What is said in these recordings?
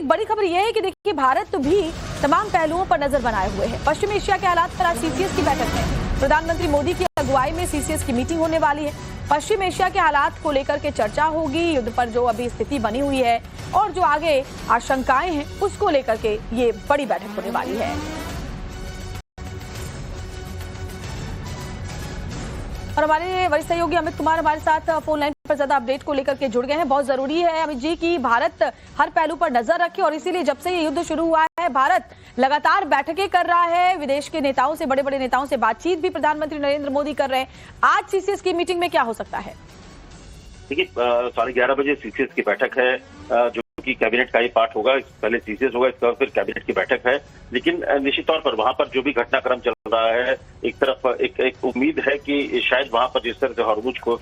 एक बड़ी खबर यह है कि देखिए भारत भी तमाम पहलुओं पर नजर बनाए हुए है। पश्चिम एशिया के हालात पर आज सीसीएस की बैठक में प्रधानमंत्री मोदी की अगुवाई में सीसीएस की मीटिंग होने वाली है। पश्चिम एशिया के हालात को लेकर के चर्चा होगी, युद्ध पर जो अभी स्थिति बनी हुई है और जो आगे आशंकाएं हैं उसको लेकर के ये बड़ी बैठक होने वाली है। और हमारे वरिष्ठ सहयोगी अमित कुमार हमारे साथ फोन लाइन पर ज्यादा अपडेट को लेकर के जुड़ गए हैं। बहुत जरूरी है अमित जी कि भारत हर पहलू पर नजर रखे और इसीलिए जब से ये युद्ध शुरू हुआ है भारत लगातार बैठकें कर रहा है, विदेश के नेताओं से, बड़े बड़े नेताओं से बातचीत भी प्रधानमंत्री नरेंद्र मोदी कर रहे हैं। आज सीसीएस की मीटिंग में क्या हो सकता है? देखिए 11:30 बजे सीसीएस की बैठक है, जो कि कैबिनेट का ही पार्ट होगा। पहले सीसीएस होगा, इसका फिर कैबिनेट की बैठक है। लेकिन निश्चित तौर पर वहां पर जो भी घटनाक्रम चल रहा है, एक तरफ एक उम्मीद है कि शायद वहां पर जिस तरह से हॉर्मुज को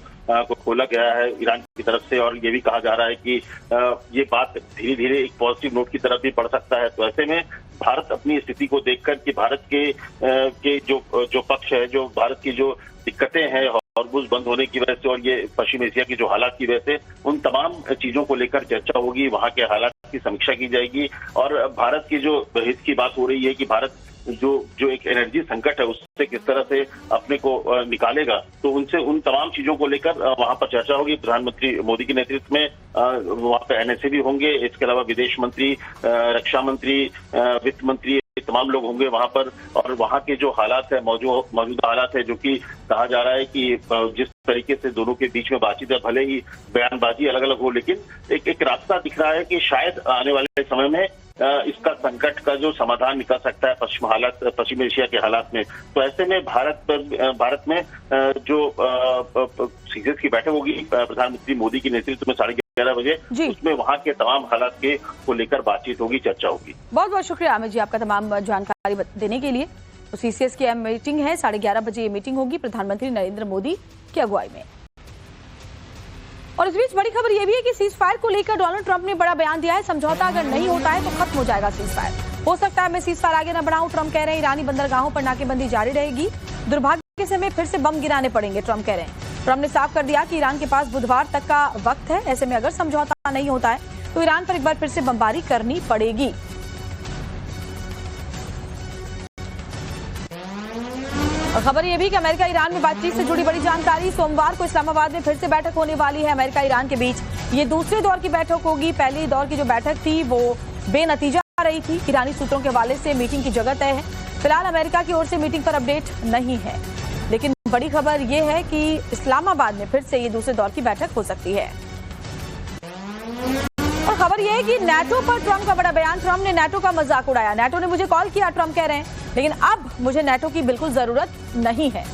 खोला गया है ईरान की तरफ से, और ये भी कहा जा रहा है कि ये बात धीरे धीरे एक पॉजिटिव नोट की तरफ भी बढ़ सकता है। तो ऐसे में भारत अपनी स्थिति को देखकर कि भारत के जो पक्ष है, जो भारत की जो दिक्कतें हैं हॉर्मुज बंद होने की वजह से और ये पश्चिम एशिया की जो हालात की वजह से, उन तमाम चीजों को लेकर चर्चा होगी, वहां के हालात की समीक्षा की जाएगी। और भारत की जो हित की बात हो रही है कि भारत जो एक एनर्जी संकट है उससे किस तरह से अपने को निकालेगा, तो उन तमाम चीजों को लेकर वहां पर चर्चा होगी। प्रधानमंत्री मोदी के नेतृत्व में वहां पर एनएसए भी होंगे, इसके अलावा विदेश मंत्री, रक्षा मंत्री, वित्त मंत्री, तमाम लोग होंगे वहां पर। और वहां के जो हालात है, मौजूदा हालात है, जो कि कहा जा रहा है कि जिस तरीके से दोनों के बीच में बातचीत है, भले ही बयानबाजी अलग अलग हो, लेकिन एक रास्ता दिख रहा है कि शायद आने वाले समय में इसका संकट का जो समाधान निकल सकता है पश्चिम एशिया के हालात में। तो ऐसे में भारत में जो सीसीएस की बैठक होगी प्रधानमंत्री मोदी के नेतृत्व में 11:30 बजे, उसमें वहां के तमाम हालात को लेकर बातचीत होगी, चर्चा होगी। बहुत बहुत शुक्रिया अमित जी आपका तमाम जानकारी देने के लिए। तो सीसीएस की मीटिंग है, 11:30 बजे ये मीटिंग होगी प्रधानमंत्री नरेंद्र मोदी की अगुवाई में। और इस बीच बड़ी खबर यह भी है कि सीज फायर को लेकर डोनाल्ड ट्रंप ने बड़ा बयान दिया है। समझौता अगर नहीं होता है तो खत्म हो जाएगा सीज फायर। हो सकता है मैं सीज फायर आगे न बढ़ाऊं, ट्रंप कह रहे हैं। ईरानी बंदरगाहों पर नाकेबंदी जारी रहेगी, दुर्भाग्य से हमें फिर से बम गिराने पड़ेंगे, ट्रंप कह रहे हैं। ट्रंप ने साफ कर दिया कि ईरान के पास बुधवार तक का वक्त है, ऐसे में अगर समझौता नहीं होता है तो ईरान पर एक बार फिर से बमबारी करनी पड़ेगी। और खबर यह भी कि अमेरिका ईरान में बातचीत से जुड़ी बड़ी जानकारी। सोमवार को इस्लामाबाद में फिर से बैठक होने वाली है अमेरिका ईरान के बीच। ये दूसरे दौर की बैठक होगी। पहले दौर की जो बैठक थी वो बेनतीजा रही थी। ईरानी सूत्रों के हवाले से मीटिंग की जगह तय है। फिलहाल अमेरिका की ओर से मीटिंग पर अपडेट नहीं है, लेकिन बड़ी खबर यह है कि इस्लामाबाद में फिर से ये दूसरे दौर की बैठक हो सकती है। और खबर यह है कि नाटो पर ट्रंप का बड़ा बयान। ट्रंप ने नाटो का मजाक उड़ाया। नाटो ने मुझे कॉल किया, ट्रंप कह रहे हैं, लेकिन अब मुझे नाटो की बिल्कुल जरूरत नहीं है।